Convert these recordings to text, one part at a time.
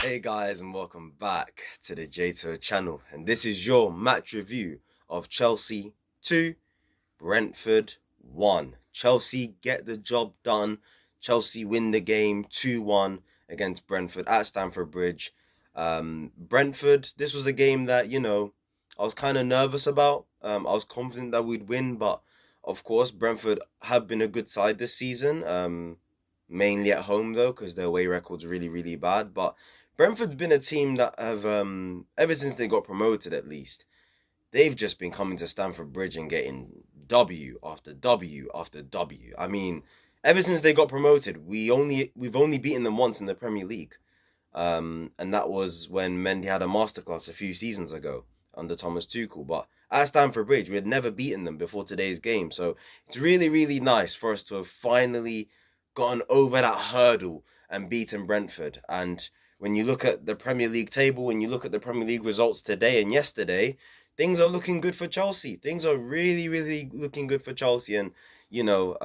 Hey guys, and welcome back to the Jato channel. And this is your match review of Chelsea 2, Brentford 1. Chelsea get the job done. Chelsea win the game 2-1 against Brentford at Stamford Bridge. Brentford, this was a game that, I was kind of nervous about. I was confident that we'd win, but of course, Brentford have been a good side this season. Mainly at home though, because their away record's really, really bad. But Brentford's been a team that have, ever since they got promoted at least, they've just been coming to Stamford Bridge and getting W after W after W. I mean, ever since they got promoted, we've only beaten them once in the Premier League. And that was when Mendy had a masterclass a few seasons ago under Thomas Tuchel. But at Stamford Bridge, we had never beaten them before today's game. So it's really, really nice for us to have finally gotten over that hurdle and beaten Brentford. And when you look at the Premier League table, when you look at the Premier League results today and yesterday, things are looking good for Chelsea. Things are really, really looking good for Chelsea. And, you know,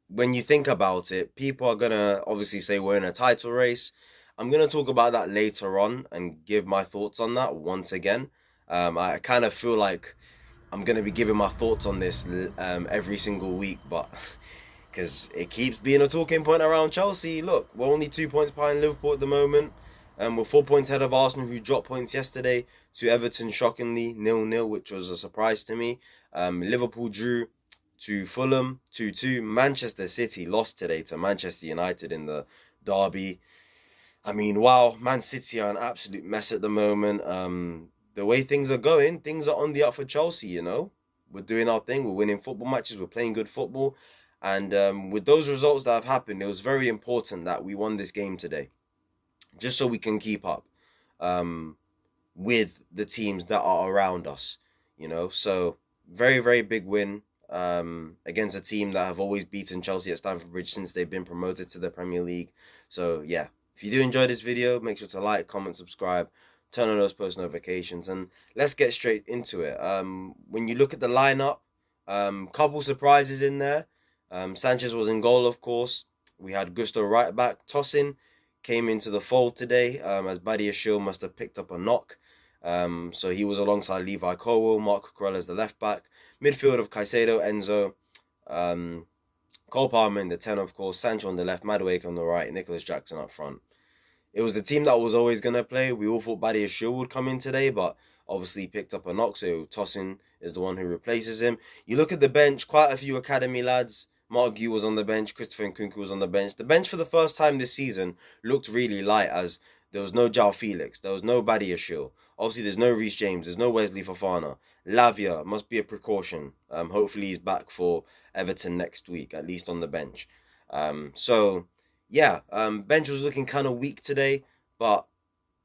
when you think about it, people are going to obviously say we're in a title race. I'm going to talk about that later on and give my thoughts on that once again. I kind of feel like I'm going to be giving my thoughts on this every single week, but because it keeps being a talking point around Chelsea. Look, we're only 2 points behind Liverpool at the moment. We're 4 points ahead of Arsenal, who dropped points yesterday to Everton, shockingly, 0-0, which was a surprise to me. Liverpool drew to Fulham, 2-2. Manchester City lost today to Manchester United in the derby. I mean, wow, Man City are an absolute mess at the moment. The way things are going, things are on the up for Chelsea, you know. We're doing our thing. We're winning football matches. We're playing good football. And with those results that have happened, it was very important that we won this game today, just so we can keep up with the teams that are around us, you know. So very, very big win against a team that have always beaten Chelsea at Stamford Bridge since they've been promoted to the Premier League. So yeah, if you do enjoy this video, make sure to like, comment, subscribe, turn on those post notifications, and let's get straight into it. When you look at the lineup, couple surprises in there. Sanchez was in goal, of course. We had Gusto right back. Tosin came into the fold today, as Badiashile must have picked up a knock. So he was alongside Levi Colwill. Mark Cucurella as the left back. Midfield of Caicedo, Enzo, Cole Palmer in the 10, of course. Sancho on the left, Madueke on the right, Nicholas Jackson up front. It was the team that was always going to play. We all thought Badiashile would come in today, but obviously picked up a knock, so Tosin is the one who replaces him. You look at the bench, quite a few academy lads. Mark Gu was on the bench, Christopher Nkunku was on the bench. The bench for the first time this season looked really light, as there was no João Felix, there was no Badiashile. Obviously, there's no Reece James, there's no Wesley Fofana. Lavia must be a precaution. Hopefully he's back for Everton next week, at least on the bench. Bench was looking kind of weak today, but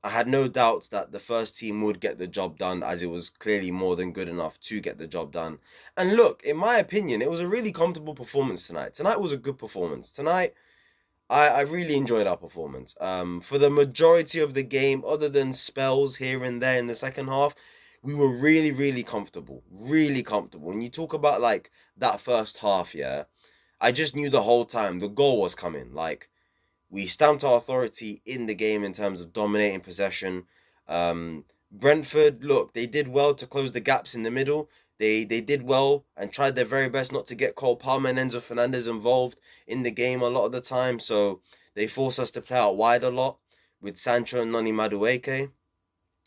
I had no doubts that the first team would get the job done, as it was clearly more than good enough to get the job done. And look, in my opinion, it was a really comfortable performance tonight. Tonight was a good performance. Tonight, I really enjoyed our performance. For the majority of the game, other than spells here and there in the second half, we were really, really comfortable. Really comfortable. When you talk about, like, that first half, yeah, I just knew the whole time the goal was coming. Like, we stamped our authority in the game in terms of dominating possession. Brentford, look, they did well to close the gaps in the middle. They did well and tried their very best not to get Cole Palmer and Enzo Fernandez involved in the game a lot of the time. So they forced us to play out wide a lot with Sancho and Noni Madueke.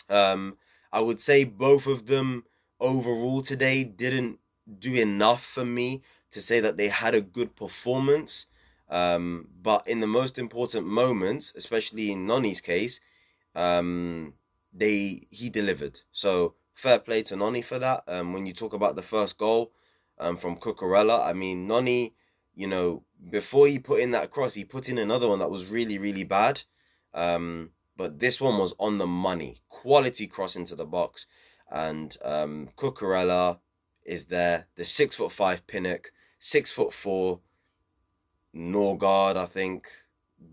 I would say both of them overall today didn't do enough for me to say that they had a good performance. But in the most important moments, especially in Noni's case, he delivered. So fair play to Noni for that. When you talk about the first goal from Cucurella, I mean, Noni, you know, before he put in that cross, he put in another one that was really, really bad. But this one was on the money. Quality cross into the box. And Cucurella is there. The 6'5" Pinnock, 6'4" Norgard, I think.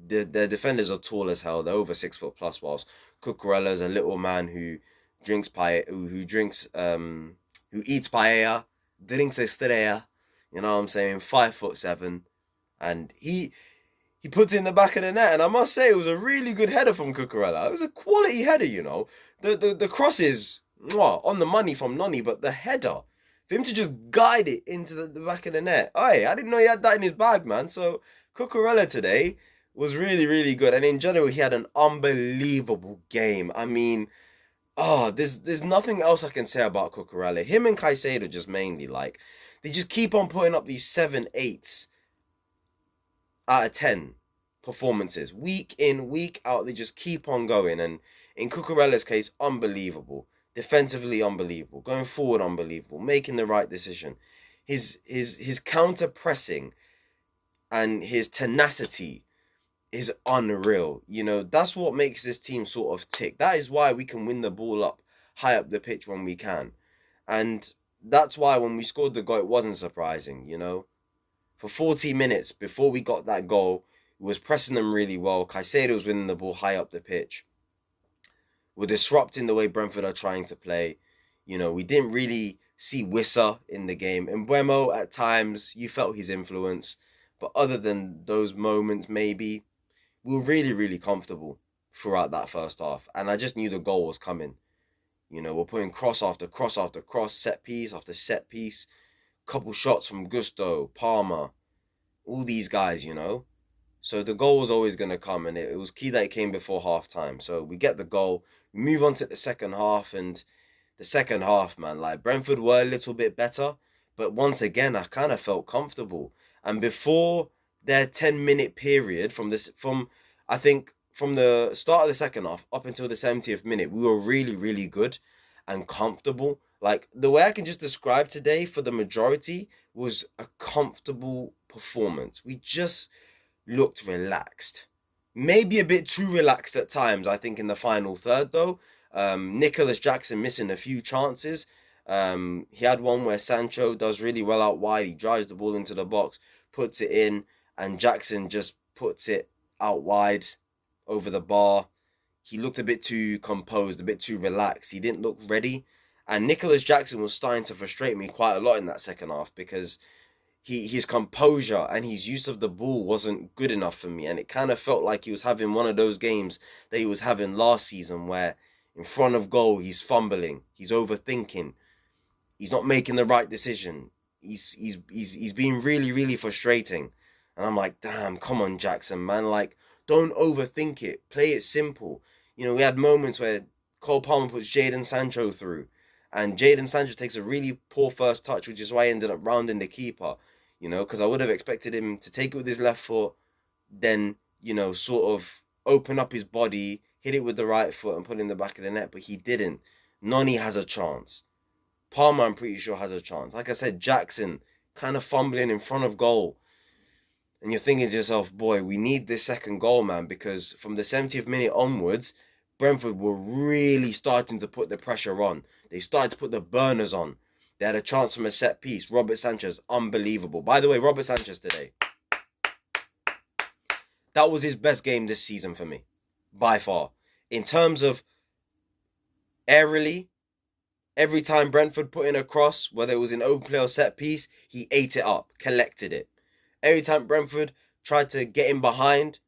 The defenders are tall as hell. They're over 6 foot plus, whilst Cucurella is a little man who drinks who eats paella, drinks estrella. You know what I'm saying? 5'7", and he's he puts it in the back of the net. And I must say, it was a really good header from Cucurella. It was a quality header, you know. The cross is on the money from Noni, but the header, for him to just guide it into the back of the net. I didn't know he had that in his bag, man. So Cucurella today was really, really good. And in general, he had an unbelievable game. I mean, there's nothing else I can say about Cucurella. Him and Caicedo just mainly, like, they just keep on putting up these 7-8s out of 10 performances. Week in, week out, they just keep on going. And in Cucurella's case, unbelievable. Defensively unbelievable. Going forward, unbelievable. Making the right decision. His counter pressing and his tenacity is unreal. You know, that's what makes this team sort of tick. That is why we can win the ball up high up the pitch when we can. And that's why when we scored the goal, it wasn't surprising, you know. For 40 minutes before we got that goal, we was pressing them really well. Caicedo was winning the ball high up the pitch. We're disrupting the way Brentford are trying to play. You know, we didn't really see Wissa in the game. And Mbeumo, at times, you felt his influence. But other than those moments, maybe, we were really, really comfortable throughout that first half. And I just knew the goal was coming. You know, we're putting cross after cross after cross, set piece after set piece. Couple shots from Gusto, Palmer, all these guys, you know. So the goal was always going to come, and it was key that it came before half-time. So we get the goal, we move on to the second half, and the second half, man, like, Brentford were a little bit better, but once again, I kind of felt comfortable. And before their 10-minute period, from the start of the second half up until the 70th minute, we were really, really good and comfortable. Like, the way I can just describe today for the majority was a comfortable performance. We just looked relaxed. Maybe a bit too relaxed at times, I think, in the final third, though. Nicholas Jackson missing a few chances. He had one where Sancho does really well out wide. He drives the ball into the box, puts it in, and Jackson just puts it out wide over the bar. He looked a bit too composed, a bit too relaxed. He didn't look ready. And Nicholas Jackson was starting to frustrate me quite a lot in that second half, because his composure and his use of the ball wasn't good enough for me. And it kind of felt like he was having one of those games that he was having last season, where in front of goal, he's fumbling, he's overthinking, he's not making the right decision. He's being really, really frustrating. And I'm like, damn, come on, Jackson, man. Like, don't overthink it. Play it simple. You know, we had moments where Cole Palmer puts Jadon Sancho through, and Jadon Sancho takes a really poor first touch, which is why he ended up rounding the keeper. You know, because I would have expected him to take it with his left foot, then, you know, sort of open up his body, hit it with the right foot and put it in the back of the net, but he didn't. Noni has a chance. Palmer, I'm pretty sure, has a chance. Like I said, Jackson kind of fumbling in front of goal. And you're thinking to yourself, boy, we need this second goal, man, because from the 70th minute onwards, Brentford were really starting to put the pressure on. They started to put the burners on. They had a chance from a set piece. Robert Sanchez, unbelievable. By the way, Robert Sanchez today, that was his best game this season for me, by far. In terms of aerially, every time Brentford put in a cross, whether it was an open play or set piece, he ate it up, collected it. Every time Brentford tried to get in behind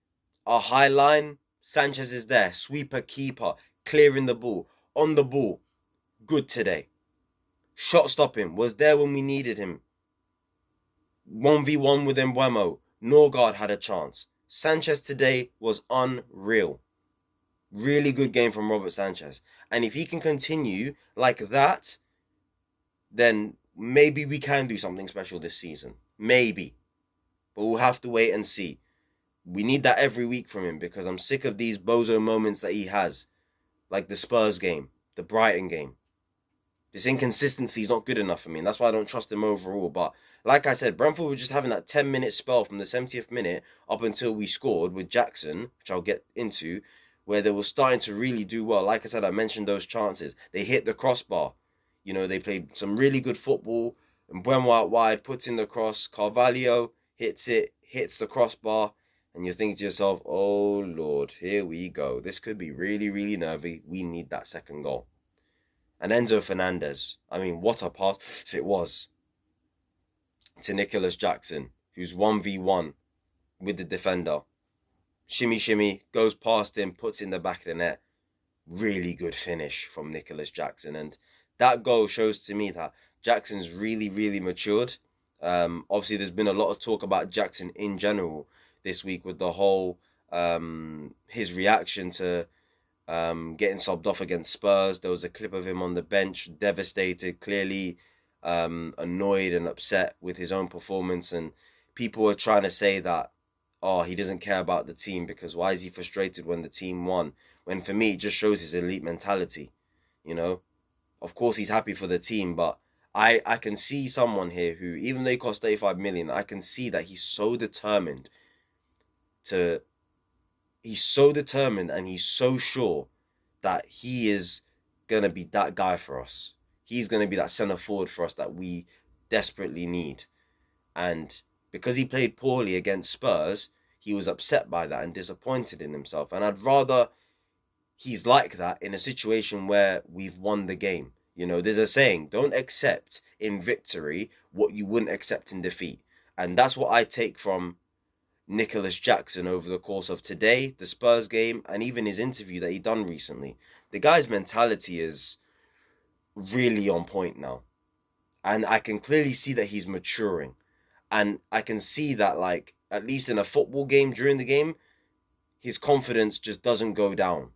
our high line, Sanchez is there, sweeper, keeper, clearing the ball, on the ball. Good today. Shot stopping, was there when we needed him. 1v1 with Mbeumo. Norgard had a chance. Sanchez today was unreal. Really good game from Robert Sanchez. And if he can continue like that, then maybe we can do something special this season. Maybe. But we'll have to wait and see. We need that every week from him, because I'm sick of these bozo moments that he has. Like the Spurs game, the Brighton game. This inconsistency is not good enough for me, and that's why I don't trust him overall. But like I said, Brentford were just having that 10-minute spell from the 70th minute up until we scored with Jackson, which I'll get into, where they were starting to really do well. Like I said, I mentioned those chances. They hit the crossbar. You know, they played some really good football. And Mbeumo out wide, puts in the cross. Carvalho hits it, hits the crossbar. And you're thinking to yourself, oh, Lord, here we go. This could be really, really nervy. We need that second goal. And Enzo Fernandez, I mean, what a pass it was to Nicholas Jackson, who's 1v1 with the defender. shimmy, shimmy, goes past him, puts in the back of the net. Really good finish from Nicholas Jackson. And that goal shows to me that Jackson's really, really matured. Obviously, there's been a lot of talk about Jackson in general this week with the whole his reaction to getting subbed off against Spurs. There was a clip of him on the bench, devastated, clearly annoyed and upset with his own performance. And people were trying to say that, oh, he doesn't care about the team because why is he frustrated when the team won? When for me, it just shows his elite mentality. You know, of course he's happy for the team, but I can see someone here who, even though he cost 35 million, I can see that he's so determined to he's so determined and he's so sure that he is going to be that guy for us. He's going to be that centre forward for us that we desperately need. And because he played poorly against Spurs, he was upset by that and disappointed in himself. And I'd rather he's like that in a situation where we've won the game. You know, there's a saying, don't accept in victory what you wouldn't accept in defeat. And that's what I take from Nicholas Jackson over the course of today, the Spurs game, and even his interview that he done recently. The guy's mentality is really on point now. And I can clearly see that he's maturing. And I can see that, like, at least in a football game, during the game, his confidence just doesn't go down.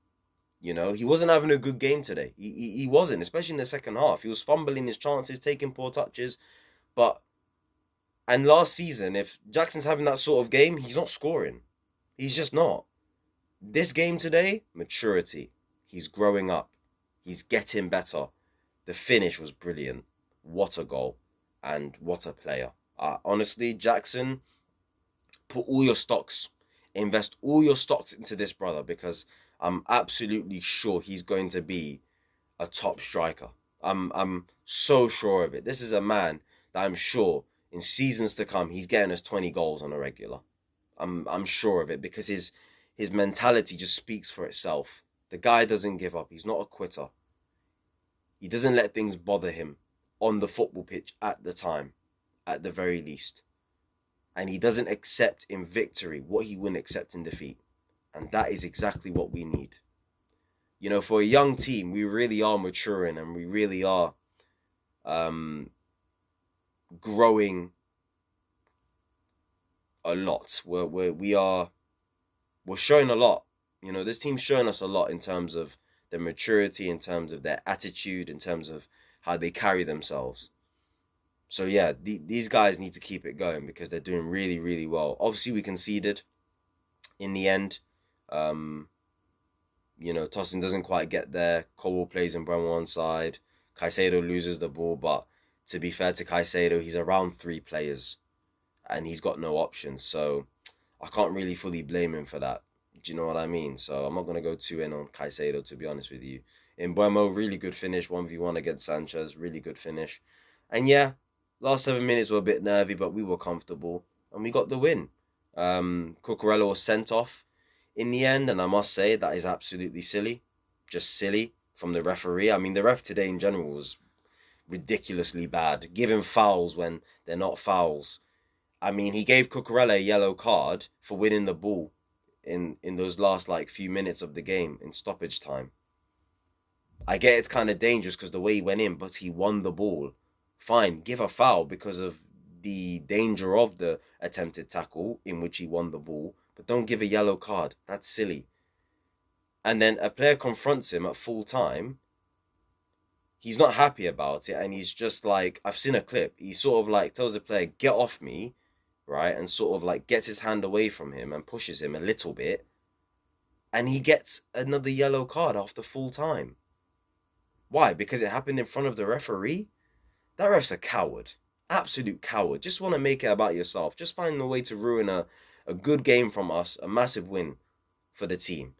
You know, he wasn't having a good game today. He wasn't, especially in the second half. He was fumbling his chances, taking poor touches. And last season, if Jackson's having that sort of game, he's not scoring. He's just not. This game today, maturity. He's growing up. He's getting better. The finish was brilliant. What a goal. And what a player. Honestly, Jackson, put all your stocks, invest all your stocks into this brother, because I'm absolutely sure he's going to be a top striker. I'm so sure of it. This is a man that I'm sure in seasons to come he's getting us 20 goals on a regular. I'm sure of it, because his mentality just speaks for itself. The guy doesn't give up. He's not a quitter. He doesn't let things bother him on the football pitch at the time, at the very least. And he doesn't accept in victory what he wouldn't accept in defeat. And that is exactly what we need. You know, for a young team, we really are maturing and we really are growing a lot. We're showing a lot. You know, this team's showing us a lot in terms of their maturity, in terms of their attitude, in terms of how they carry themselves. So yeah, these guys need to keep it going because they're doing really, really well. Obviously, we conceded in the end. You know, Tosin doesn't quite get there. Cole plays in Brentford one side. Caicedo loses the ball, but to be fair to Caicedo, he's around 3 players and he's got no options. So I can't really fully blame him for that. Do you know what I mean? So I'm not going to go too in on Caicedo, to be honest with you. In Mbeumo, really good finish, 1v1 against Sanchez, really good finish. And yeah, last 7 minutes were a bit nervy, but we were comfortable and we got the win. Cucurella was sent off in the end, and I must say that is absolutely silly. Just silly from the referee. I mean, the ref today in general was ridiculously bad, giving fouls when they're not fouls. I mean, he gave Cucurella a yellow card for winning the ball in those last few minutes of the game in stoppage time. I get it's kind of dangerous because the way he went in, but he won the ball. Fine, give a foul because of the danger of the attempted tackle in which he won the ball, but don't give a yellow card. That's silly. And then a player confronts him at full time. He's not happy about it, and he's just like, I've seen a clip. He sort of tells the player, get off me, right? And sort of gets his hand away from him and pushes him a little bit. And he gets another yellow card after full time. Why? Because it happened in front of the referee? That ref's a coward. Absolute coward. Just want to make it about yourself. Just find a way to ruin a good game from us. A massive win for the team.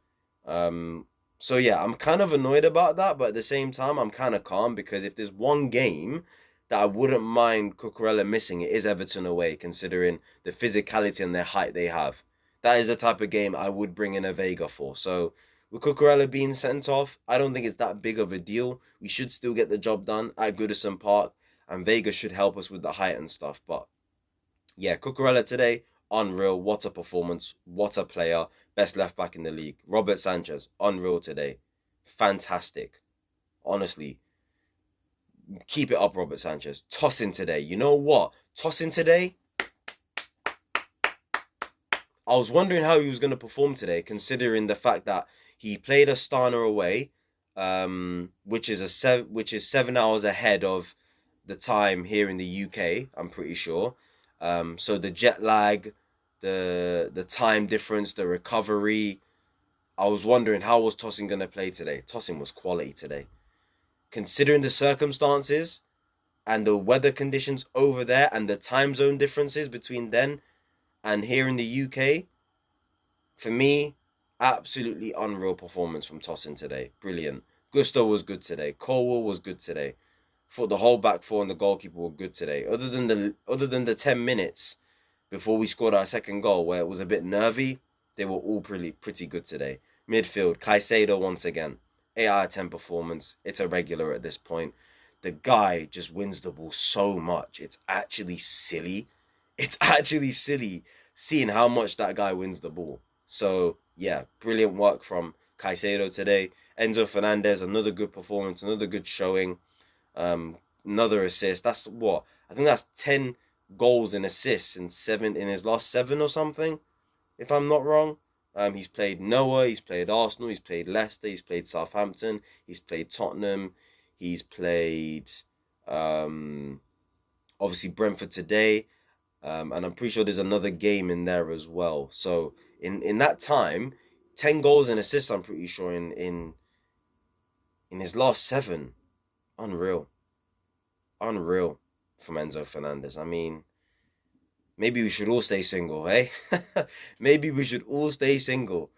So yeah, I'm kind of annoyed about that, but at the same time, I'm kind of calm because if there's one game that I wouldn't mind Cucurella missing, it is Everton away, considering the physicality and their height they have. That is the type of game I would bring in a Vega for. So with Cucurella being sent off, I don't think it's that big of a deal. We should still get the job done at Goodison Park, and Vega should help us with the height and stuff. But yeah, Cucurella today, unreal. What a performance. What a player. Best left back in the league. Robert Sanchez, unreal today. Fantastic. Honestly, keep it up, Robert Sanchez. Tossing today. You know what? Tossing today. I was wondering how he was going to perform today, considering the fact that he played Astana away, which is 7 hours ahead of the time here in the UK. I'm pretty sure. So the jet lag, the time difference, the recovery. I was wondering how was Tosin going to play today. Tosin was quality today, considering the circumstances and the weather conditions over there and the time zone differences between then and here in the UK. For me, absolutely unreal performance from Tosin today. Brilliant. Gusto was good today. Colwell was good today. Thought the whole back four and the goalkeeper were good today. Other than the 10 minutes before we scored our second goal, where it was a bit nervy, they were all pretty good today. Midfield, Caicedo once again. 8 out of 10 performance. It's a regular at this point. The guy just wins the ball so much. It's actually silly. It's actually silly seeing how much that guy wins the ball. So, yeah, brilliant work from Caicedo today. Enzo Fernandez, another good performance, another good showing. Another assist. That's what? I think that's 10 goals and assists in his last 7 or something, if I'm not wrong. He's played Noah, he's played Arsenal, he's played Leicester, he's played Southampton, he's played Tottenham, he's played obviously Brentford today. And I'm pretty sure there's another game in there as well. So in that time, 10 goals and assists, I'm pretty sure in his last 7. Unreal from Enzo Fernandez. I mean, maybe we should all stay single, eh? Maybe we should all stay single,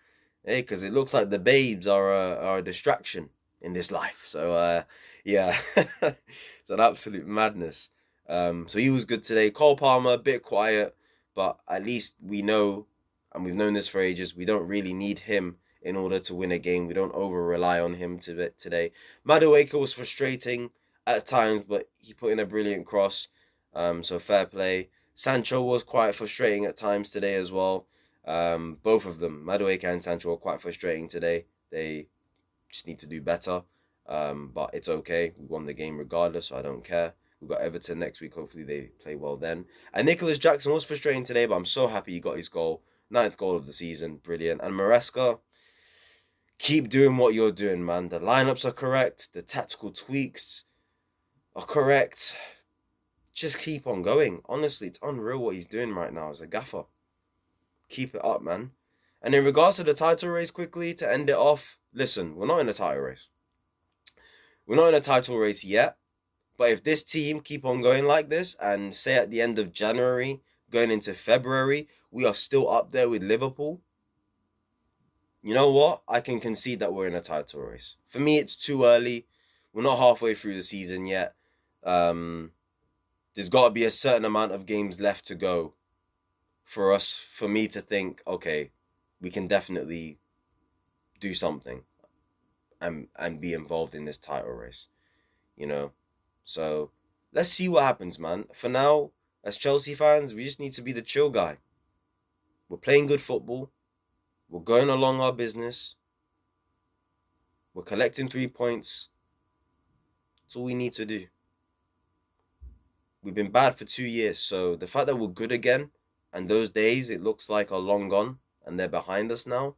eh? Because it looks like the babes are a distraction in this life. So yeah, it's an absolute madness. So he was good today. Cole Palmer, a bit quiet, but at least we know, and we've known this for ages, we don't really need him in order to win a game. We don't over-rely on him today. Madueke was frustrating at times, but he put in a brilliant cross. So fair play. Sancho was quite frustrating at times today as well. Both of them, Madueke and Sancho, were quite frustrating today. They just need to do better. But it's okay. We won the game regardless, so I don't care. We've got Everton next week. Hopefully they play well then. And Nicholas Jackson was frustrating today, but I'm so happy he got his goal. 9th goal of the season. Brilliant. And Maresca, keep doing what you're doing, man. The lineups are correct. The tactical tweaks are correct. Just keep on going. Honestly, it's unreal what he's doing right now as a gaffer. Keep it up, man. And in regards to the title race, quickly, to end it off, listen, we're not in a title race. We're not in a title race yet. But if this team keep on going like this, and say at the end of January, going into February, we are still up there with Liverpool, you know what? I can concede that we're in a title race. For me, it's too early. We're not halfway through the season yet. There's got to be a certain amount of games left to go for me to think, okay, we can definitely do something and be involved in this title race, you know? So let's see what happens, man. For now, as Chelsea fans, we just need to be the chill guy. We're playing good football. We're going along our business. We're collecting 3 points. That's all we need to do. We've been bad for 2 years, so the fact that we're good again, and those days it looks like are long gone, and they're behind us now,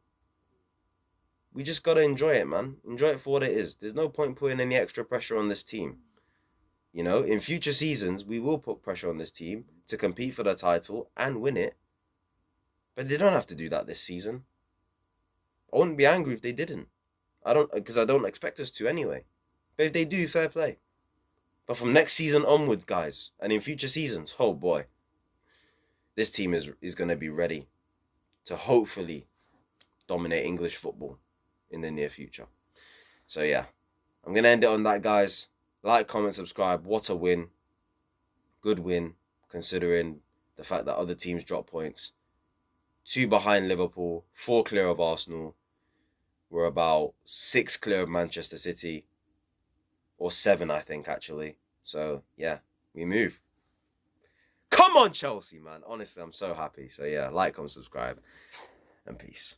we just got to enjoy it, man. Enjoy it for what it is. There's no point putting any extra pressure on this team. You know, in future seasons, we will put pressure on this team to compete for the title and win it. But they don't have to do that this season. I wouldn't be angry if they didn't. Because I don't expect us to anyway. But if they do, fair play. But from next season onwards, guys, and in future seasons, oh boy, this team is going to be ready to hopefully dominate English football in the near future. So yeah, I'm going to end it on that, guys. Like, comment, subscribe. What a win. Good win, considering the fact that other teams drop points. 2 behind Liverpool, 4 clear of Arsenal. We're about 6 clear of Manchester City. Or 7, I think, actually. So, yeah, we move. Come on, Chelsea, man. Honestly, I'm so happy. So yeah, like, comment, subscribe, and peace.